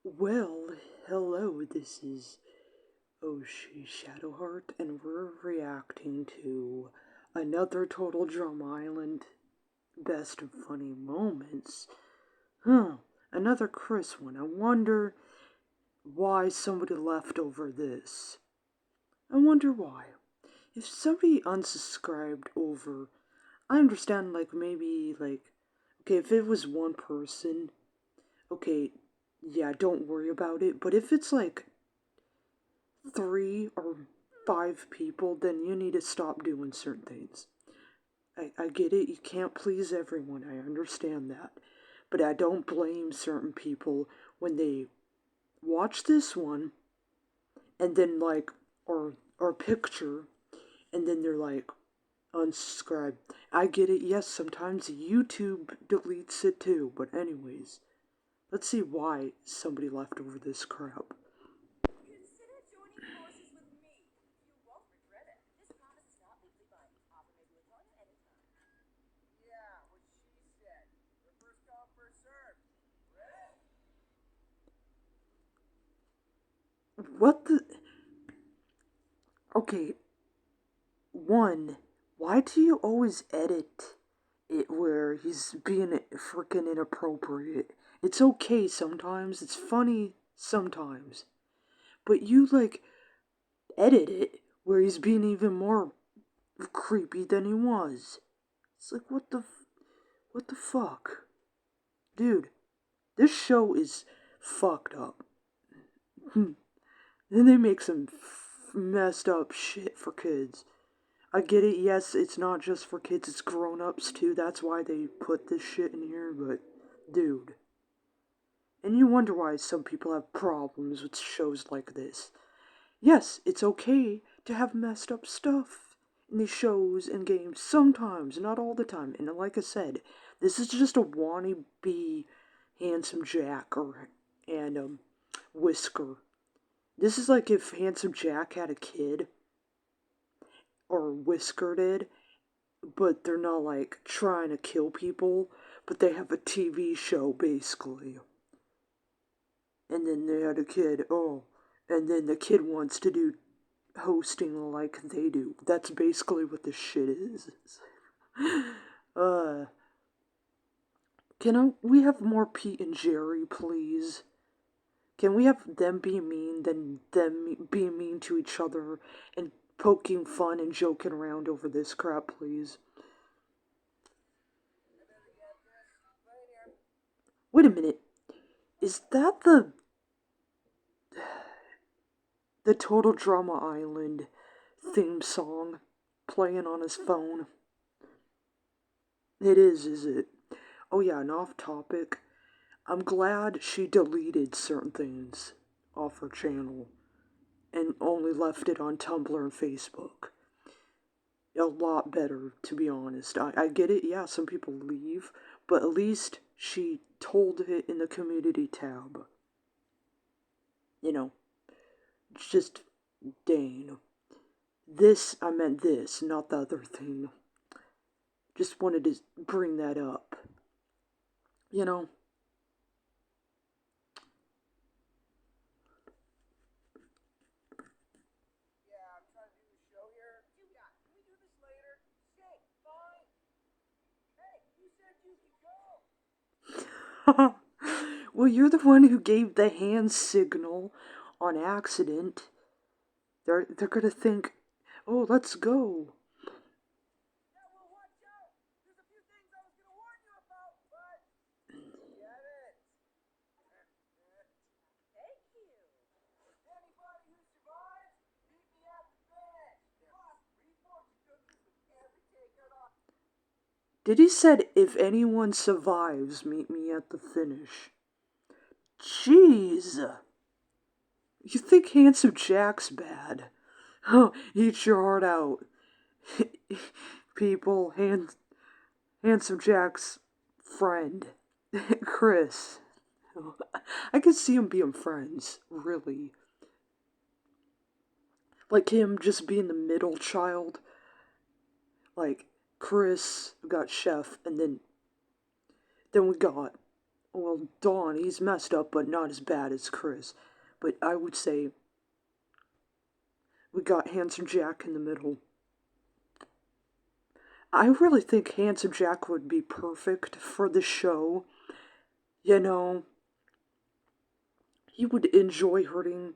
Well, hello, this is Oshi Shadowheart, and we're reacting to another Total Drum Island Best of Funny Moments. Huh, another Chris one. I wonder why somebody left over this. I wonder why. If somebody unsubscribed over, I understand, like, maybe, like, okay, if it was one person, okay, yeah, don't worry about it, but if it's like three or five people, then you need to stop doing certain things. I get it, you can't please everyone, I understand that. But I don't blame certain people when they watch this one and then like or picture and then they're like unsubscribe. I get it, yes, sometimes YouTube deletes it too, but anyways, let's see why somebody left over this crap. Consider joining forces with me. You won't regret it. This promise is not legally binding. Offer may be withdrawn at any time. Yeah, what she said. The first come, first served. Ready? What the Okay, one, why do you always edit it where he's being freaking inappropriate? It's okay sometimes, it's funny sometimes, but you like edit it where he's being even more creepy than he was. It's like what the fuck, dude? This show is fucked up. Then they make some messed up shit for kids. I get it, yes, it's not just for kids, it's grown-ups too. That's why they put this shit in here, but dude. And you wonder why some people have problems with shows like this. Yes, it's okay to have messed up stuff in these shows and games sometimes, not all the time. And like I said, this is just a wannabe Handsome Jack or and Whisker. This is like if Handsome Jack had a kid or Whisker did, but they're not like trying to kill people, but they have a TV show basically. And then they had a kid, oh, and then the kid wants to do hosting like they do. That's basically what this shit is. uh, we have more Pete and Jerry, please? Can we have them be mean than them being mean to each other and poking fun and joking around over this crap, please? Wait a minute. Is that the Total Drama Island theme song playing on his phone? It is it? Oh yeah, and off topic. I'm glad she deleted certain things off her channel and only left it on Tumblr and Facebook. A lot better, to be honest. I get it, yeah, some people leave, but at least she told it in the community tab. You know, just Dane. This, I meant this, not the other thing. Just wanted to bring that up. You know? Yeah, I'm trying to do the show here. You got it. Can we do this later? Sick. Fine. Hey, you said you could go. Well, you're the one who gave the hand signal on accident. They're gonna think, oh, let's go. Yeah, well, watch out. There's a few things I was gonna warn you about, but get it. Thank you. Anybody who survives, meet me at the finish. Plus, free fortune cookies with every takeout on. Did he said if anyone survives, meet me at the finish? Jeez. You think Handsome Jack's bad? Oh, eat your heart out. People, Handsome Jack's friend, Chris. I could see him being friends, really. Like him just being the middle child. Like Chris, we got Chef, and then we got well, Dawn, he's messed up, but not as bad as Chris. But I would say we got Handsome Jack in the middle. I really think Handsome Jack would be perfect for the show. You know, he would enjoy hurting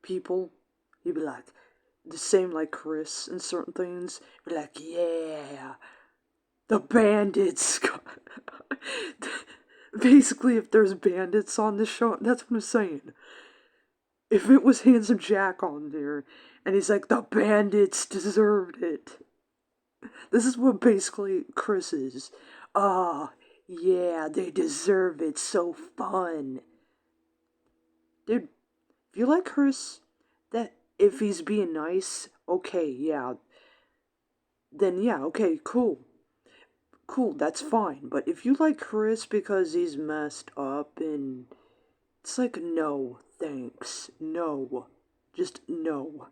people. He'd be like, the same like Chris in certain things. Be like, yeah, the bandits. Basically, if there's bandits on the show, that's what I'm saying. If it was Handsome Jack on there, and he's like, the bandits deserved it. This is what basically Chris is. Ah, yeah, they deserve it. So fun. Dude, if you like Chris, that if he's being nice, okay, yeah. Then yeah, okay, cool. Cool, that's fine. But if you like Chris because he's messed up and it's like no, thanks. No. Just no.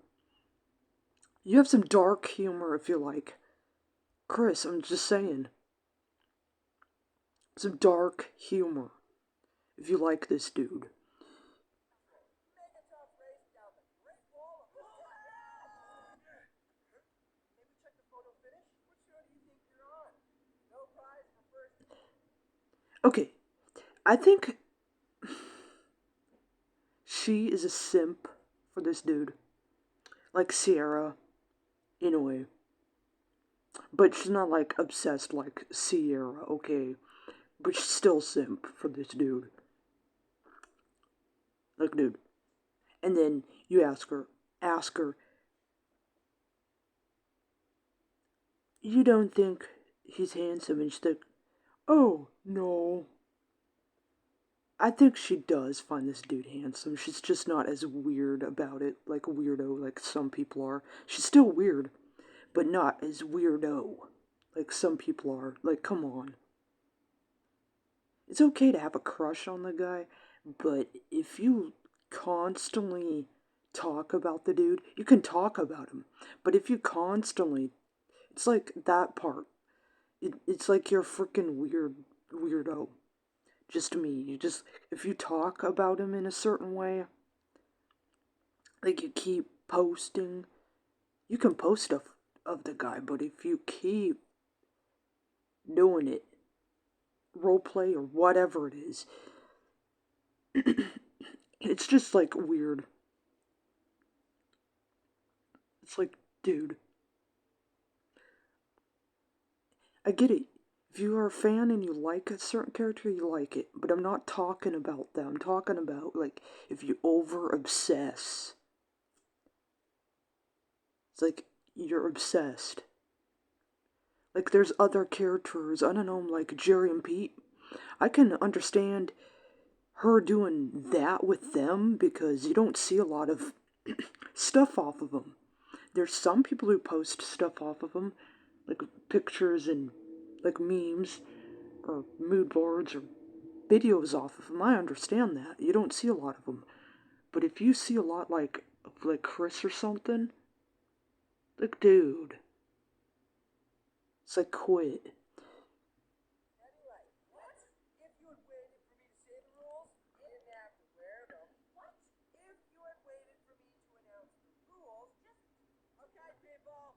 You have some dark humor if you like. Chris, I'm just saying. Some dark humor if you like this dude. Megatop race down the Great Wall of Maybe check the photo finish? Which show do you think you're on? No prize for first. Okay, I think she is a simp for this dude. Like Sierra, in a way. But she's not like obsessed like Sierra, okay? But she's still simp for this dude. Like, dude. And then you ask her, you don't think he's handsome? And she's like, oh, no. I think she does find this dude handsome. She's just not as weird about it, like weirdo, like some people are. She's still weird, but not as weirdo, like some people are. Like, come on. It's okay to have a crush on the guy, but if you constantly talk about the dude, you can talk about him. But if you constantly, it's like that part. It's like you're freaking weirdo. Just me. You just, if you talk about him in a certain way, like you keep posting, you can post stuff of the guy, but if you keep doing it, roleplay or whatever it is, it's just like weird. It's like, dude, I get it. If you are a fan and you like a certain character, you like it. But I'm not talking about that. I'm talking about, like, if you over obsess. It's like, you're obsessed. Like, there's other characters, I don't know, like Jerry and Pete. I can understand her doing that with them because you don't see a lot of stuff off of them. There's some people who post stuff off of them, like pictures and like memes or mood boards or videos off of them. I understand that. You don't see a lot of them. But if you see a lot like Chris or something, like dude, it's like quit. Anyway, what? If you had waited for me to say the rules, you didn't have to wear them. What? If you had waited for me to announce the rules, just. Okay, people,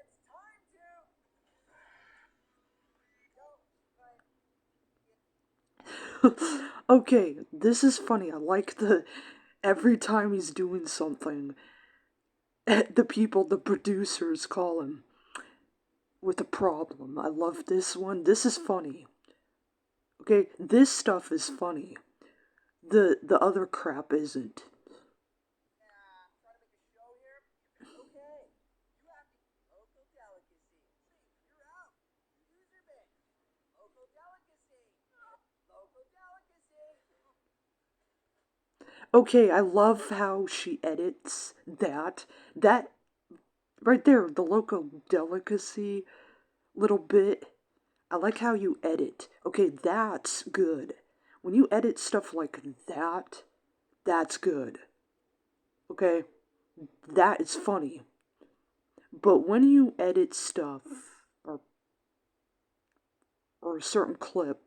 it's time to. Go, right. Okay, this is funny. I like the every time he's doing something, the people, the producers call him with a problem. I love this one. This is funny. Okay, this stuff is funny. The other crap isn't. Trying to make a show here? Okay. You have the local delicacy. You're out. User base. Local delicacy. Local delicacy. Okay, I love how she edits that. That right there, the local delicacy little bit. I like how you edit. Okay, that's good. When you edit stuff like that, that's good. Okay? That is funny. But when you edit stuff or or a certain clip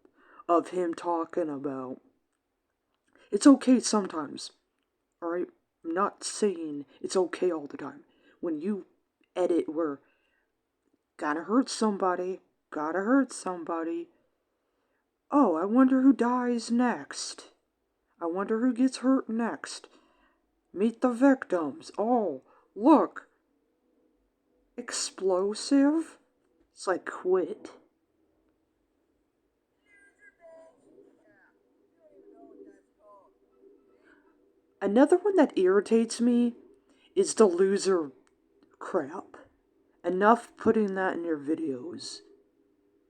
of him talking about it's okay sometimes, alright? I'm not saying it's okay all the time. When you edit where gotta hurt somebody. Oh, I wonder who dies next. I wonder who gets hurt next. Meet the victims. Oh, look. Explosive? It's like quit. Another one that irritates me is the loser crap. Enough putting that in your videos.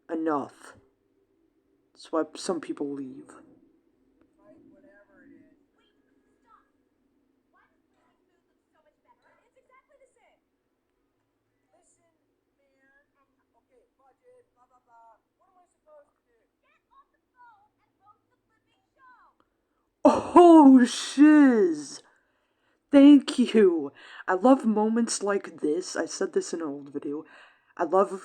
Enough. That's why some people leave. Oh, shiz! Thank you! I love moments like this. I said this in an old video. I love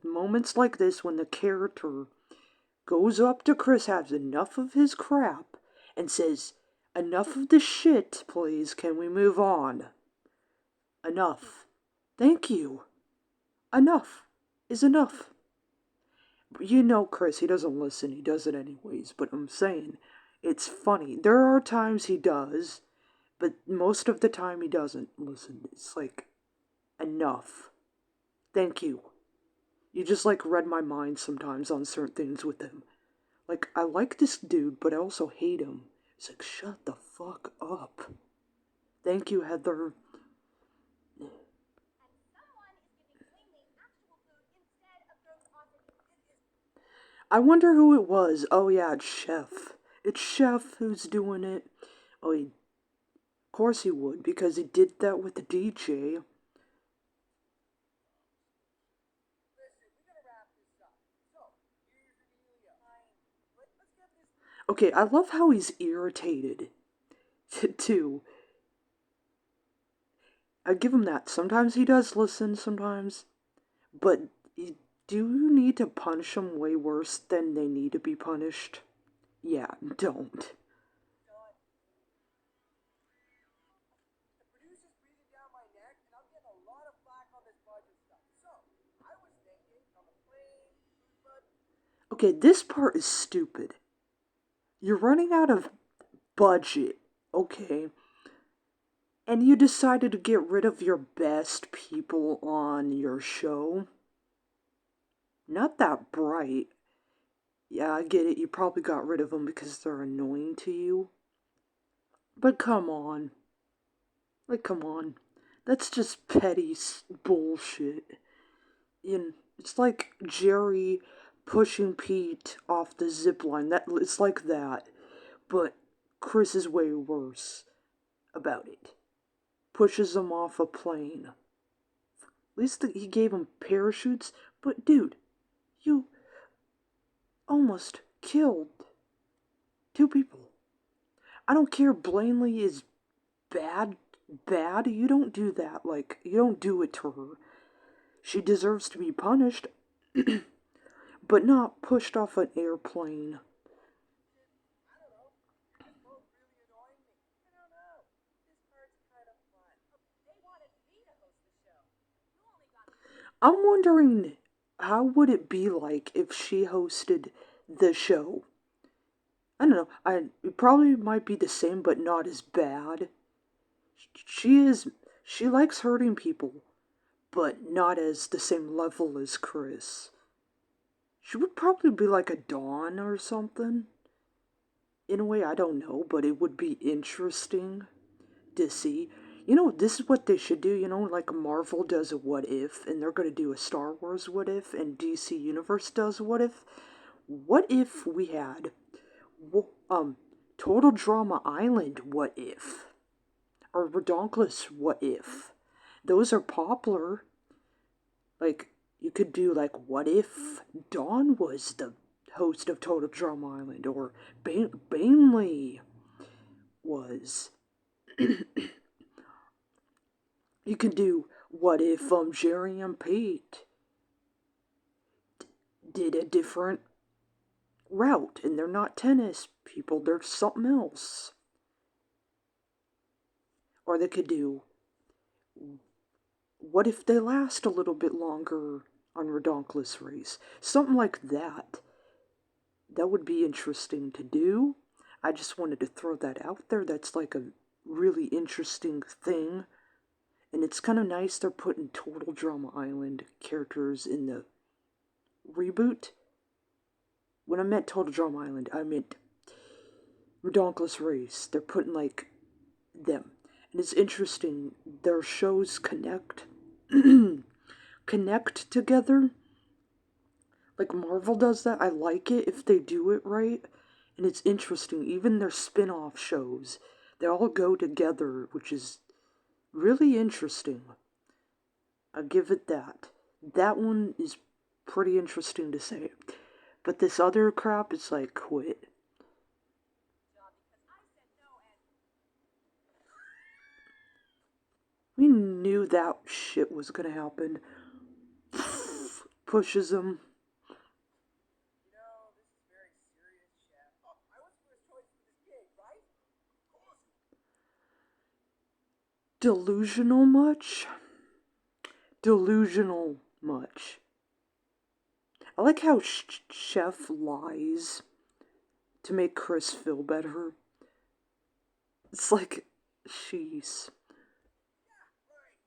moments like this when the character goes up to Chris, has enough of his crap, and says, enough of the shit, please, can we move on? Enough. Thank you. Enough is enough. You know Chris, he doesn't listen, he does it anyways, but I'm saying, it's funny. There are times he does, but most of the time he doesn't listen. It's like, enough. Thank you. You just like read my mind sometimes on certain things with him. Like, I like this dude, but I also hate him. It's like, shut the fuck up. Thank you, Heather. I wonder who it was. Oh yeah, it's Chef. It's Chef who's doing it. Oh, of course he would, because he did that with the DJ. Okay, I love how he's irritated, too. I give him that. Sometimes he does listen, sometimes. But do you need to punish them way worse than they need to be punished? Yeah, don't. Okay, this part is stupid. You're running out of budget, okay? And you decided to get rid of your best people on your show? Not that bright. Yeah, I get it. You probably got rid of them because they're annoying to you. But come on. Like, come on. That's just petty bullshit. It's like Jerry pushing Pete off the zip line. It's like that. But Chris is way worse about it. Pushes him off a plane. At least he gave him parachutes. But dude, you almost killed two people. I don't care. Blanley is bad. You don't do that. Like, you don't do it to her. She deserves to be punished, but not pushed off an airplane. I'm wondering how would it be like if she hosted the show? I don't know. It probably might be the same, but not as bad. She is. She likes hurting people, but not as the same level as Chris. She would probably be like a Dawn or something. In a way, I don't know, but it would be interesting to see. You know, this is what they should do. You know, like Marvel does a what if, and they're going to do a Star Wars what if, and DC Universe does what if. What if we had, Total Drama Island what if? Or Redonkulous what if? Those are popular. Like, you could do, like, what if Dawn was the host of Total Drama Island, or Bainley was. You could do what if Jerry and Pete did a different route, and they're not tennis people, they're something else. Or they could do, what if they last a little bit longer on Redonkulous Race? Something like that. That would be interesting to do. I just wanted to throw that out there. That's like a really interesting thing. And it's kind of nice they're putting Total Drama Island characters in the reboot. When I meant Total Drama Island, I meant Redonkulous Race. They're putting like them. And it's interesting, their shows connect together. Like Marvel does that. I like it if they do it right. And it's interesting. Even their spin-off shows, they all go together, which is really interesting. I'll give it that. That one is pretty interesting to say. But this other crap is like, quit. We knew that shit was gonna happen. Pushes him. You know, this is very serious, Chef. Oh, I was first choice for this gig, right? Of course. Delusional much? Delusional much. I like how Chef lies to make Chris feel better. It's like, she's. Yeah, right.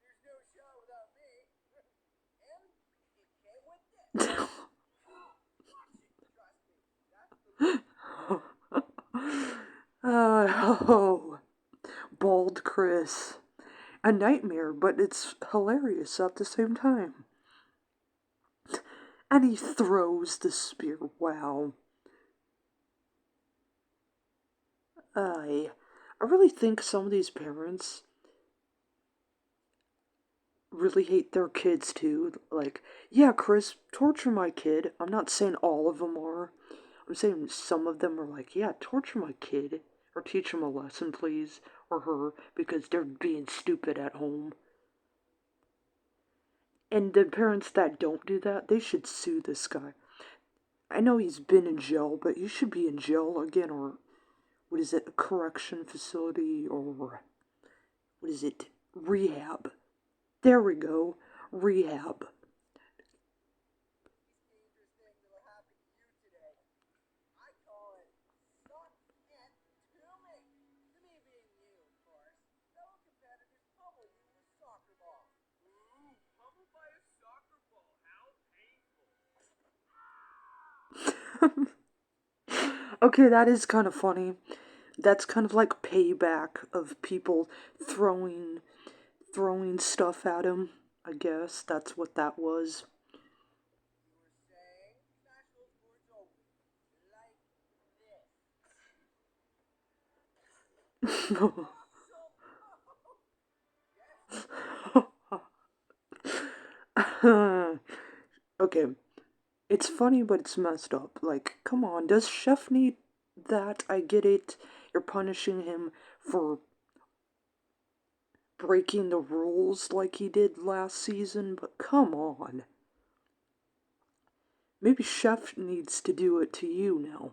There's no show without me. And it came with this. Watch it, trust me. That's the Oh, bald Chris. A nightmare, but it's hilarious at the same time. And he throws the spear. Wow. I really think some of these parents really hate their kids too. Like, yeah, Chris, torture my kid. I'm not saying all of them are. I'm saying some of them are like, yeah, torture my kid. Or teach him a lesson, please. Or her, because they're being stupid at home. And the parents that don't do that, they should sue this guy. I know he's been in jail, but he should be in jail again, or what is it, a correction facility, or what is it, rehab. There we go, rehab. dangerous thing that'll happen to you today. I call it suck it to me. To me being you, of course. Fellow competitors pummel you with a soccer ball. Ooh, pummeled by a soccer ball. How painful. Okay, that is kind of funny. That's kind of like payback of people throwing stuff at him. I guess that's what that was. You were saying? Smash those words open. Like this. Okay, it's funny, but it's messed up. Like, come on, does Chef need that? I get it. You're punishing him for breaking the rules like he did last season, but come on. Maybe Chef needs to do it to you now.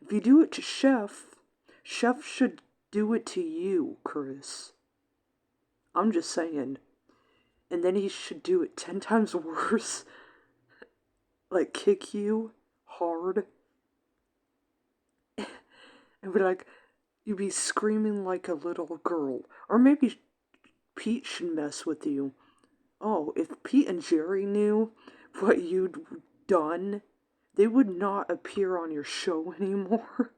If you do it to Chef, Chef should do it to you, Chris. I'm just saying. And then he should do it 10 times worse. Like, kick you hard. And be like, you'd be screaming like a little girl. Or maybe Pete should mess with you. Oh, if Pete and Jerry knew what you'd done, they would not appear on your show anymore.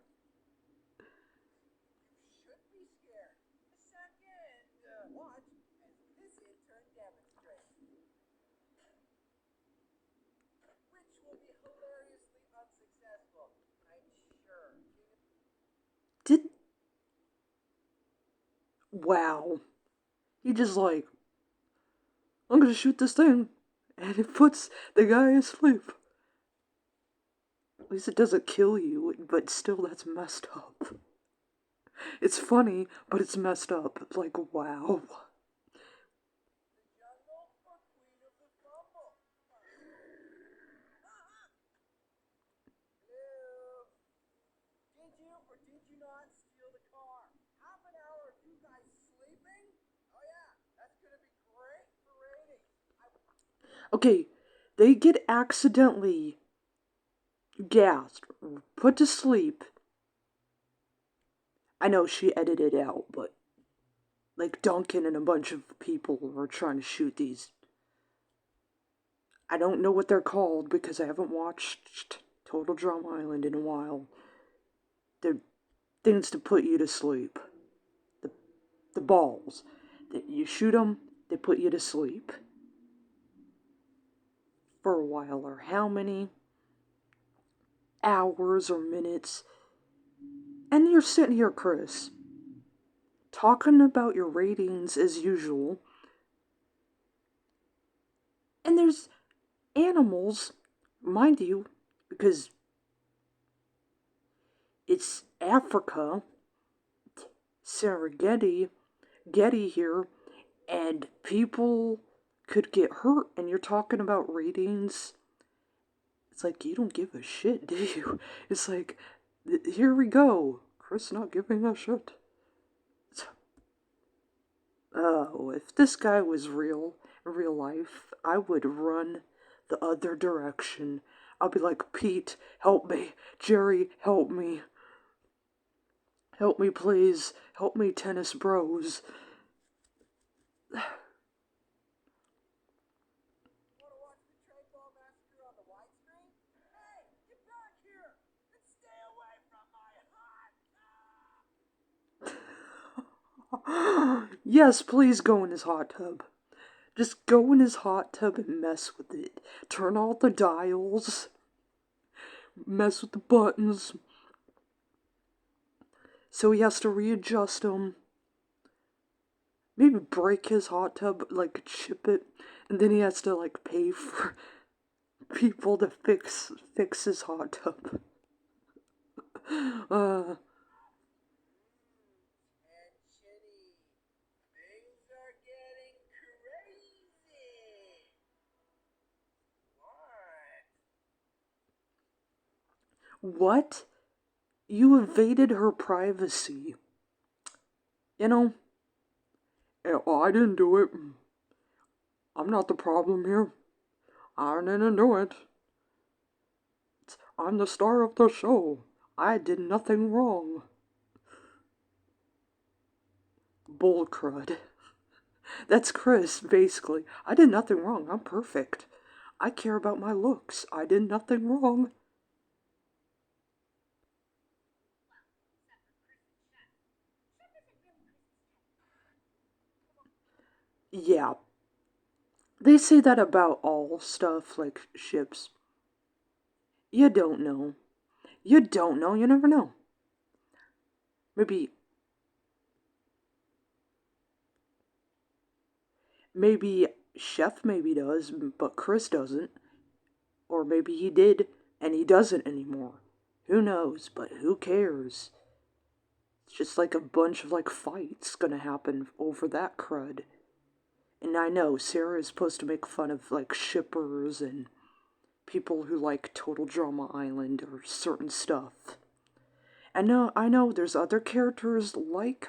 You should be scared. A second. Watch as this intern demonstrates. Which will be hilariously unsuccessful, I'm sure. Did. Wow. He just like, I'm gonna shoot this thing. And it puts the guy asleep. At least it doesn't kill you, but still, that's messed up. It's funny, but it's messed up. It's like, wow. The jungle or queen of the fumble? you or did you not steal the car? Half an hour of you guys sleeping? Oh yeah, that's gonna be great for ratings. Okay, they get accidentally gassed, put to sleep. I know she edited it out, but like Duncan and a bunch of people were trying to shoot these. I don't know what they're called because I haven't watched Total Drama Island in a while. They're things to put you to sleep. The, the balls. You shoot them, they put you to sleep. For a while, or how many hours or minutes. And you're sitting here, Chris, talking about your ratings as usual. And there's animals, mind you, because it's Africa, Serengeti, Getty here, and people could get hurt, and you're talking about ratings. It's like, you don't give a shit, do you? It's like, here we go. Chris not giving a shit. Oh, if this guy was real, in real life, I would run the other direction. I'll be like, Pete, help me. Jerry, help me. Help me, please. Help me, tennis bros. Wanna watch the train ball massacre on the widescreen? Hey, get back here and stay away from my hot tub! Yes, please go in his hot tub. Just go in his hot tub and mess with it. Turn all the dials. Mess with the buttons. So he has to readjust them. Maybe break his hot tub, like chip it, and then he has to like pay for people to fix his hot tub. Uh, And Chinny, things are getting crazy. What? what? You invaded her privacy. You know, I didn't do it. I'm not the problem here. I didn't do it. I'm the star of the show. I did nothing wrong. Bull crud. That's Chris, basically. I did nothing wrong. I'm perfect. I care about my looks. I did nothing wrong. Yeah, they say that about all stuff like ships. You don't know. You don't know. You never know. Maybe, maybe Chef maybe does, but Chris doesn't. Or maybe he did and he doesn't anymore. Who knows? But who cares? It's just like a bunch of like fights gonna happen over that crud. And I know Sarah is supposed to make fun of like shippers and people who like Total Drama Island or certain stuff. And I know there's other characters like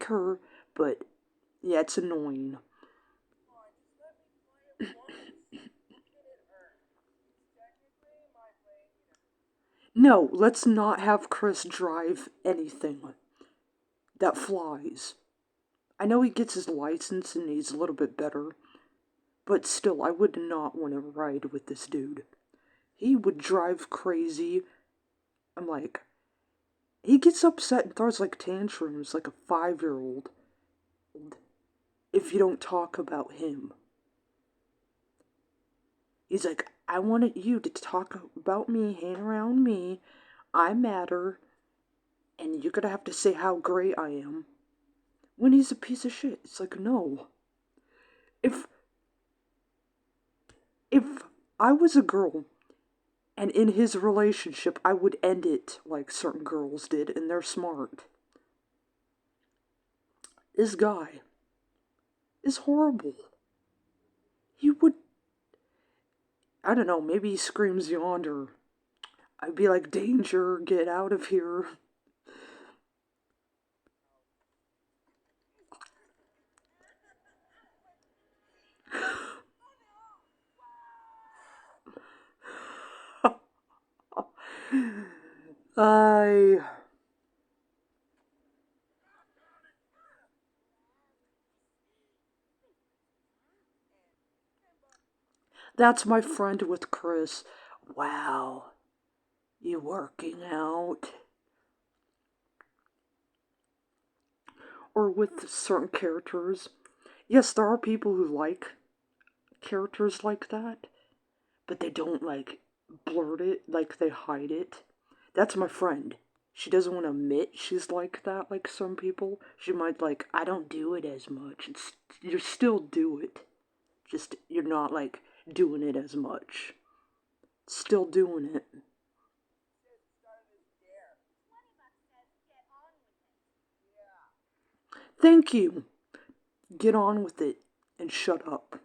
her, but yeah, it's annoying. Come on, just let me play it once. What can it hurt? It's technically my lane. No, let's not have Chris drive anything that flies. I know he gets his license and he's a little bit better, but still, I would not want to ride with this dude. He would drive crazy. I'm like, he gets upset and throws like tantrums like a 5-year-old if you don't talk about him. He's like, I wanted you to talk about me, hang around me. I matter, and you're gonna have to say how great I am. When he's a piece of shit, it's like, no. If if I was a girl and in his relationship, I would end it like certain girls did, and they're smart. This guy is horrible. He would, I don't know, maybe he screams yonder. I'd be like, danger, get out of here. I. That's my friend with Chris. Wow, you working out? Or with certain characters. Yes, there are people who like characters like that, but they don't like blurt it, like they hide it. That's my friend. She doesn't want to admit she's like that, like some people. She might like, I don't do it as much. It's you still do it. Just you're not like doing it as much. Still doing it. Thank you. Get on with it and shut up.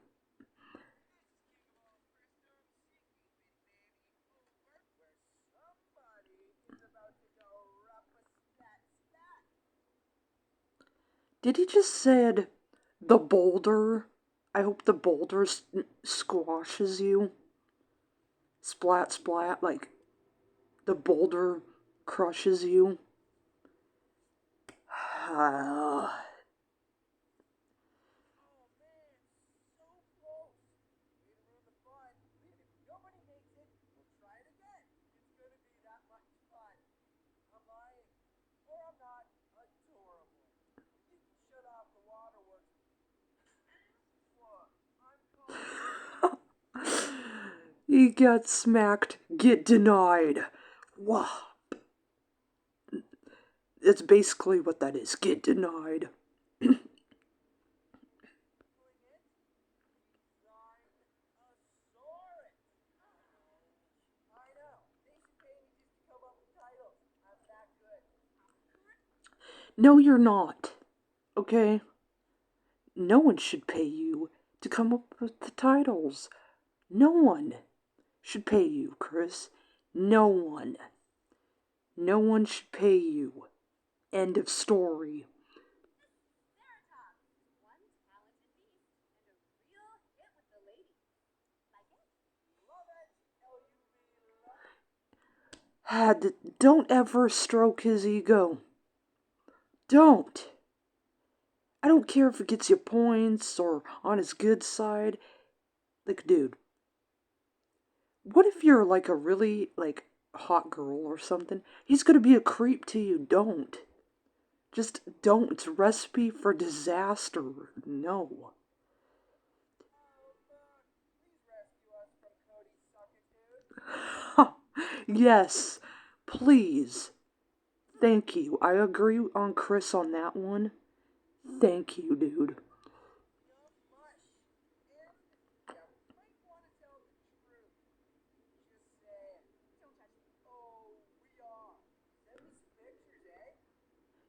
Did he just said the boulder? I hope the boulder squashes you. Splat, splat, like the boulder crushes you. He got smacked, get denied. Wow. That's basically what that is. Get denied. No, you're not. Okay? No one should pay you to come up with the titles. No one should pay you, Chris. No one. No one should pay you. End of story. Don't ever stroke his ego. Don't. I don't care if it gets you points or on his good side. Like, dude, what if you're like a really like hot girl or something? He's gonna be a creep to you. Don't. Just don't. It's a recipe for disaster. No. Yes. Please. Thank you. I agree on Chris on that one. Thank you, dude.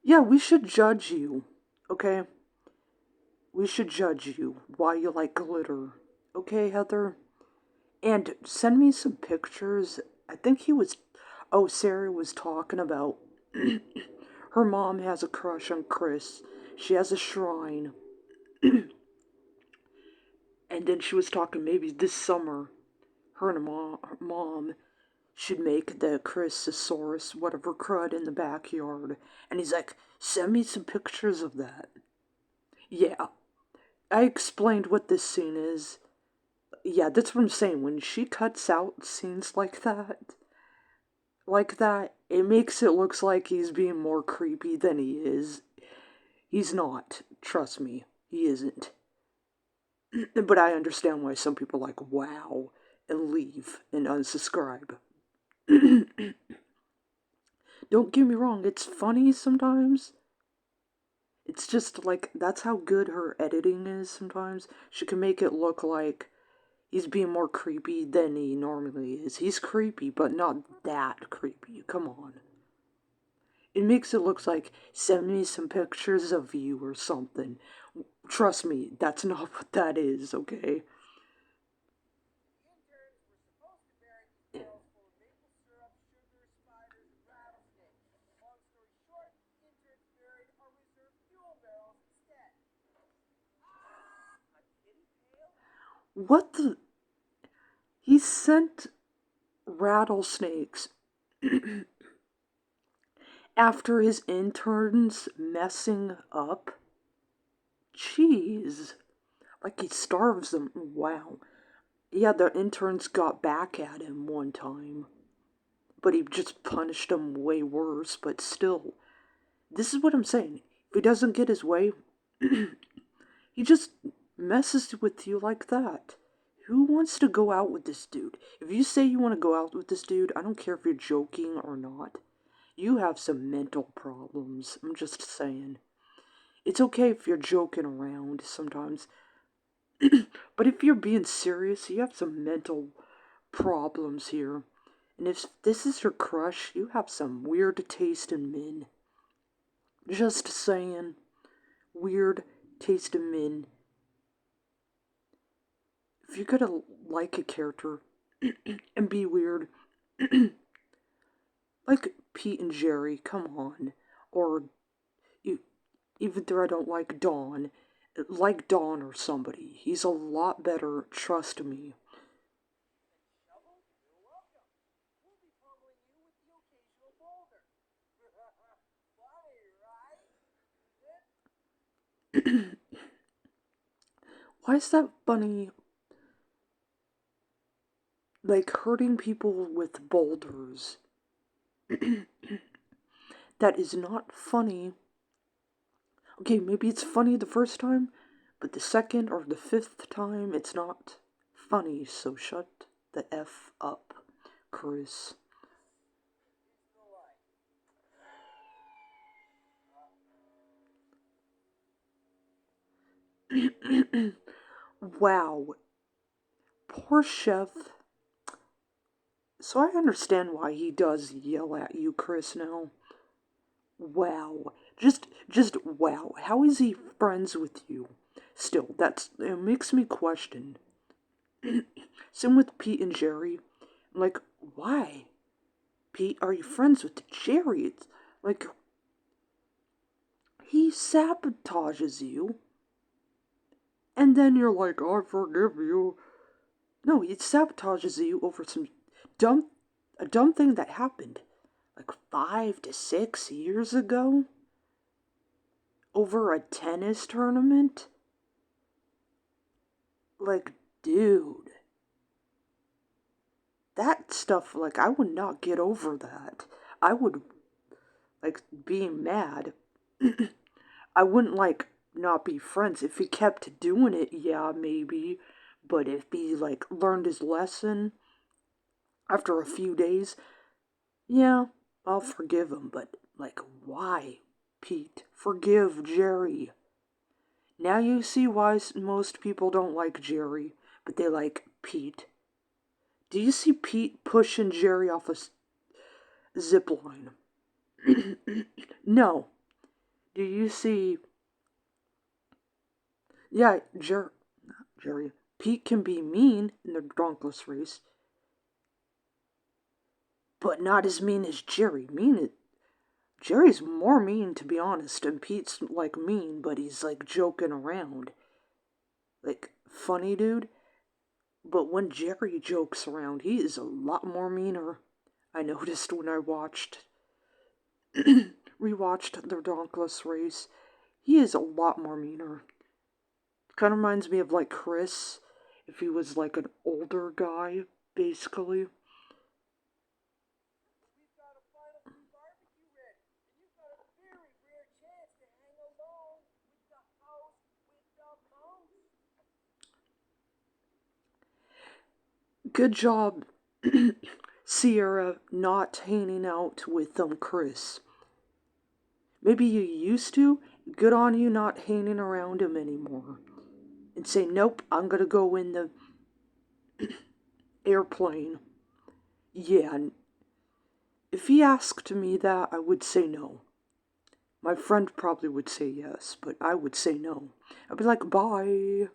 Yeah, we should judge you. Okay? We should judge you why you like glitter. Okay, Heather? And send me some pictures. I think he was. Oh, Sarah was talking about. Her mom has a crush on Chris. She has a shrine. And then she was talking maybe this summer, her mom should make the Chrysosaurus, whatever crud, in the backyard. And he's like, send me some pictures of that. Yeah. I explained what this scene is. Yeah, that's what I'm saying. When she cuts out scenes like that, it makes it looks like he's being more creepy than he is. He's not. Trust me, he isn't. But I understand why some people are like, wow, and leave and unsubscribe. Don't get me wrong, it's funny sometimes. It's just like, that's how good her editing is sometimes. She can make it look like he's being more creepy than he normally is. He's creepy, but not that creepy. Come on. It makes it look like, send me some pictures of you or something. Trust me, that's not what that is, okay? What the? He sent rattlesnakes after his interns messing up? Jeez. Like he starves them. Wow. Yeah, the interns got back at him one time. But he just punished them way worse. But still, this is what I'm saying. If he doesn't get his way, he just messes with you like that. Who wants to go out with this dude? If you say you want to go out with this dude, I don't care if you're joking or not. You have some mental problems. I'm just saying. It's okay if you're joking around sometimes. But if you're being serious, you have some mental problems here. And if this is your crush, you have some weird taste in men. Just saying. Weird taste in men. If you're gonna like a character and be weird, like Pete and Jerry, come on. Or you, even though I don't like Don or somebody. He's a lot better, trust me. Shovel? You're welcome. We'll be pummeling you with the occasional boulder. Funny, right? Why is that funny? Like hurting people with boulders. That is not funny. Okay, maybe it's funny the first time, but the second or the fifth time, it's not funny. So shut the F up, Chris. It's the light. Wow. Poor Chef. So I understand why he does yell at you, Chris, now. Wow. Just wow. How is he friends with you? Still, it makes me question. Same with Pete and Jerry. I'm like, why? Pete, are you friends with Jerry? It's like, he sabotages you. And then you're like, I forgive you. No, he sabotages you over dumb, a dumb thing that happened like 5 to 6 years ago over a tennis tournament. Like, dude, that stuff, like, I would not get over that. I would, like, be mad. I wouldn't, like, not be friends. If he kept doing it, yeah, maybe. But if he, like, learned his lesson after a few days, yeah, I'll forgive him. But, like, why, Pete? Forgive Jerry. Now you see why most people don't like Jerry, but they like Pete. Do you see Pete pushing Jerry off a zip line? No. Do you see? Yeah, Jerry. Pete can be mean in the Donkless race, but not as mean as Jerry. Jerry's more mean, to be honest, and Pete's like mean, but he's like joking around, like funny dude. But when Jerry jokes around, he is a lot more meaner. I noticed when I rewatched the Donkless race. He is a lot more meaner. Kind of reminds me of like Chris, if he was like an older guy, basically. We've got a final food barbecue ready, and you've got a very rare chance to hang along with the host with the most. Good job, Sierra, not hanging out with Chris. Maybe you used to. Good on you not hanging around him anymore. And say, nope, I'm gonna go in the airplane. Yeah, if he asked me that, I would say no. My friend probably would say yes, but I would say no. I'd be like, bye. Yeah,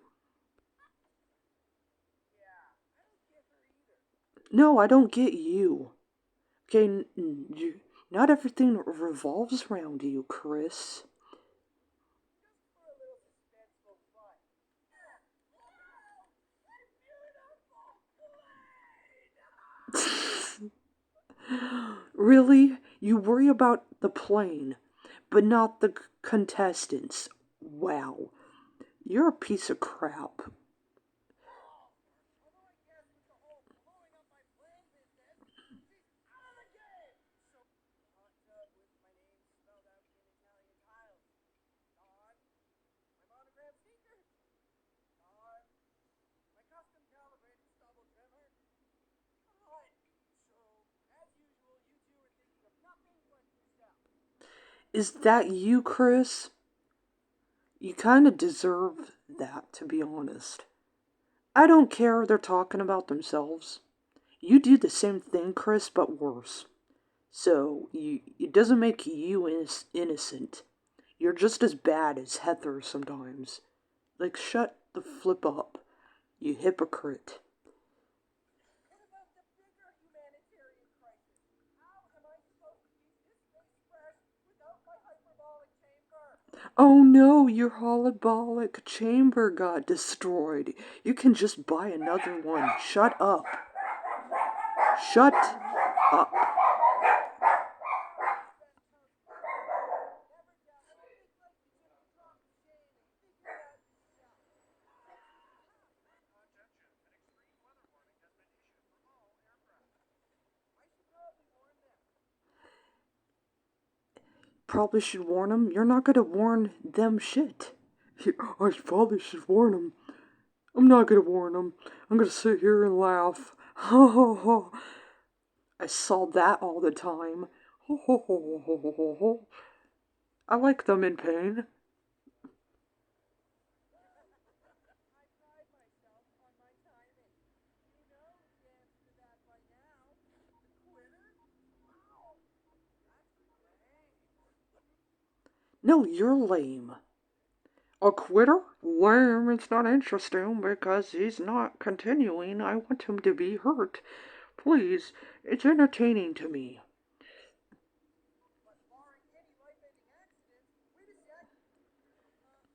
I don't get her either. No, I don't get you. Okay, not everything revolves around you, Chris. Just for a little suspenseful fun. Really? You worry about the plane, but not the contestants. Wow. You're a piece of crap. Although I guess with the whole blowing up my plane business, she's out of the game. So, hot tub with my name spelled out in Italian tiles. Gone. My monogram sneakers. Gone. My custom calibrated stubble trimmer. Gone. So, as usual, you two are thinking of nothing but yourself. Is that you, Chris? You kind of deserve that, to be honest. I don't care if they're talking about themselves. You do the same thing, Chris, but worse. So, it doesn't make you innocent. You're just as bad as Heather sometimes. Like, shut the flip up, you hypocrite. What about the bigger humanitarian crisis? How am I supposed to keep this space fresh without my hyperbolic chamber? Oh no, your holobolic chamber got destroyed. You can just buy another one. Shut up. Shut up. Probably should warn them. You're not gonna warn them shit. I probably should warn them. I'm not gonna warn them. I'm gonna sit here and laugh. Ho ho ho. I saw that all the time. Ho ho ho ho ho ho ho. I like them in pain. I pride myself on my timing. You know the answer to that by now. The quitter? Wow, that's lame. No, you're lame. A quitter? Lame, it's not interesting because he's not continuing. I want him to be hurt. Please, it's entertaining to me. But barring any life-ending accidents, wait a sec.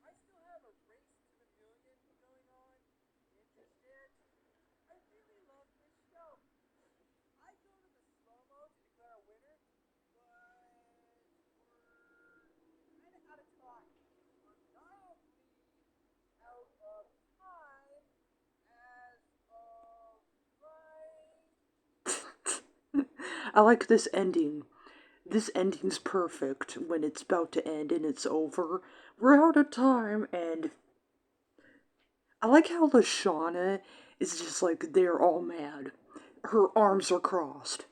I still have a race to the million going on. Interested? I really love this show. I go to the slow-mo to declare a winner, but we're kind of out of time. We're mildly out of time as of right. I like this ending. This ending's perfect when it's about to end and it's over. We're out of time, and I like how Lashana is just like, they're all mad. Her arms are crossed.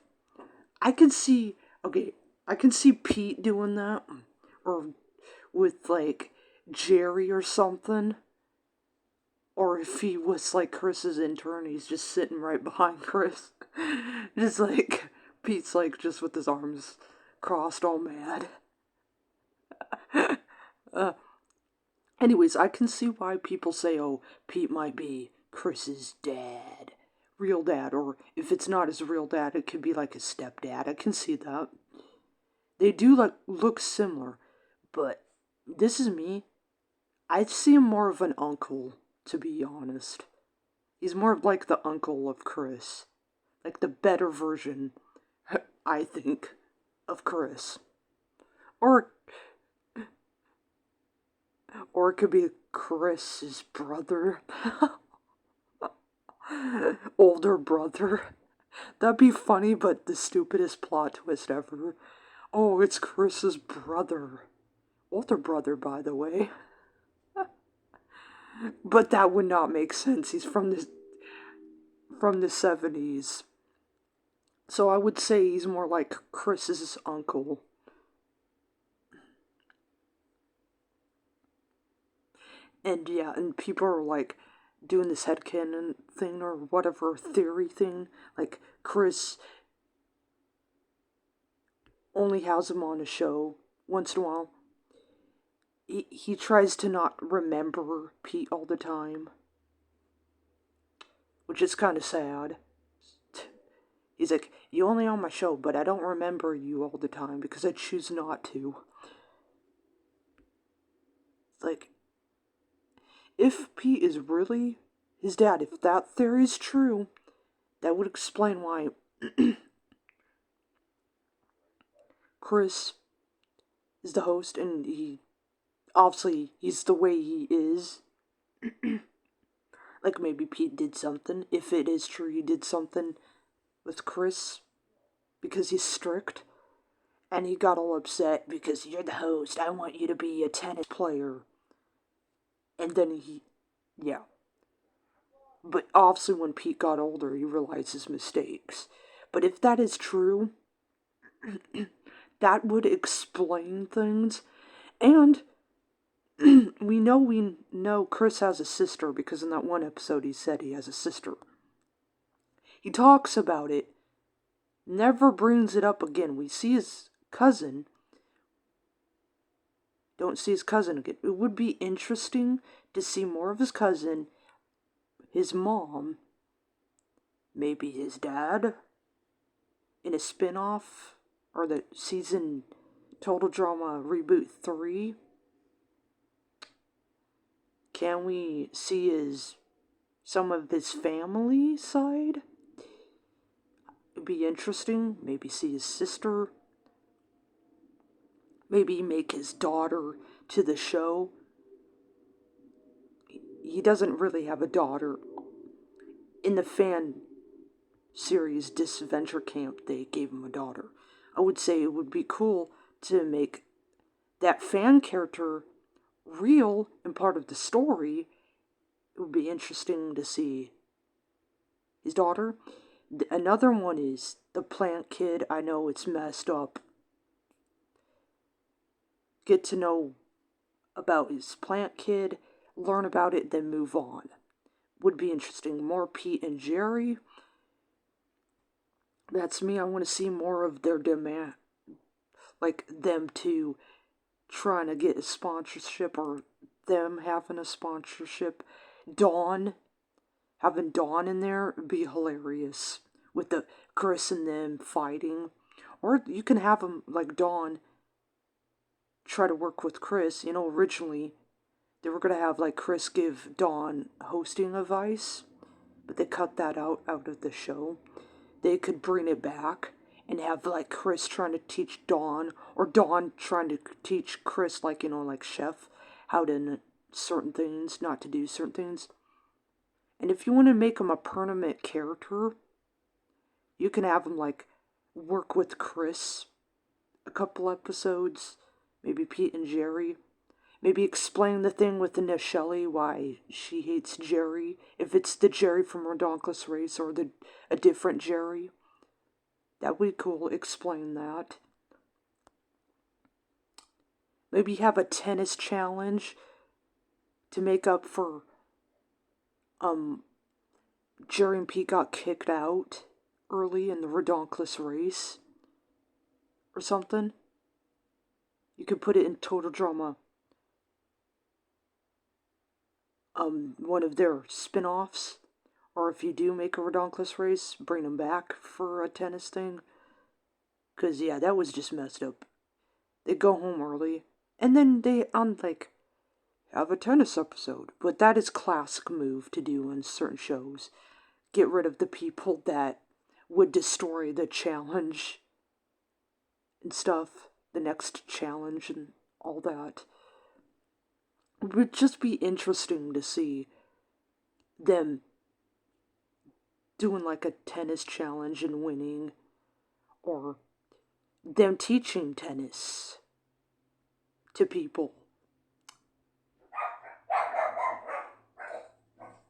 I can see, okay, I can see Pete doing that, or with like Jerry or something. Or if he was like Chris's intern, he's just sitting right behind Chris. Just like, Pete's like just with his arms crossed, all mad. uh, Anyways, I can see why people say, oh, Pete might be Chris's dad. Real dad, or if it's not his real dad, it could be like his stepdad. I can see that. They do like look similar, but this is me. I see him more of an uncle, to be honest. He's more like the uncle of Chris. Like the better version, I think, of Chris. Or it could be Chris's brother. Older brother. That'd be funny, but the stupidest plot twist ever. Oh, it's Chris's brother. Older brother, by the way. But that would not make sense. He's from the 70s. So I would say he's more like Chris's uncle. And yeah, and people are like doing this headcanon thing or whatever theory thing. Like Chris only has him on a show once in a while. He tries to not remember Pete all the time, which is kind of sad. He's like, you only on my show, but I don't remember you all the time because I choose not to. It's like, if Pete is really his dad, if that theory is true, that would explain why Chris is the host, and obviously he's the way he is. Like maybe Pete did something. If it is true he did something with Chris because he's strict. And he got all upset because you're the host. I want you to be a tennis player. And then yeah. But obviously when Pete got older, he realized his mistakes. But if that is true, that would explain things. And we know Chris has a sister because in that one episode he said he has a sister. He talks about it, never brings it up again. We see his cousin, don't see his cousin again. It would be interesting to see more of his cousin, his mom, maybe his dad, in a spin-off, or the season Total Drama Reboot 3. Can we see some of his family side? It'd be interesting. Maybe see his sister. Maybe make his daughter to the show. He doesn't really have a daughter. In the fan series Disadventure Camp, they gave him a daughter. I would say it would be cool to make that fan character real and part of the story. It would be interesting to see his daughter. Another one is the plant kid. I know it's messed up. Get to know about his plant kid, learn about it, then move on. Would be interesting. More Pete and Jerry. That's me. I want to see more of their demand. Like them two trying to get a sponsorship or them having a sponsorship. Having Dawn in there would be hilarious. With the Chris and them fighting. Or you can have them, like Dawn, try to work with Chris. Originally they were going to have like Chris give Dawn hosting advice, but they cut that out of the show. They could bring it back and have like Chris trying to teach Dawn, or Dawn trying to teach Chris, like, like chef, how to certain things, not to do certain things. And if you want to make him a permanent character, you can have him like work with Chris a couple episodes, maybe Pete and Jerry. Maybe explain the thing with the Shelly, why she hates Jerry. If it's the Jerry from Redonkulous Race or a different Jerry. That would be cool. Explain that. Maybe have a tennis challenge to make up for Jerry and Pete got kicked out early in the Redonkulous Race. Or something. You could put it in Total Drama. One of their spin-offs. Or if you do make a Redonkulous Race, bring them back for a tennis thing. Because, yeah, that was just messed up. They go home early, and then they, have a tennis episode. But that is classic move to do in certain shows. Get rid of the people that would destroy the challenge and stuff. The next challenge and all that. It would just be interesting to see them doing like a tennis challenge and winning, or them teaching tennis to people.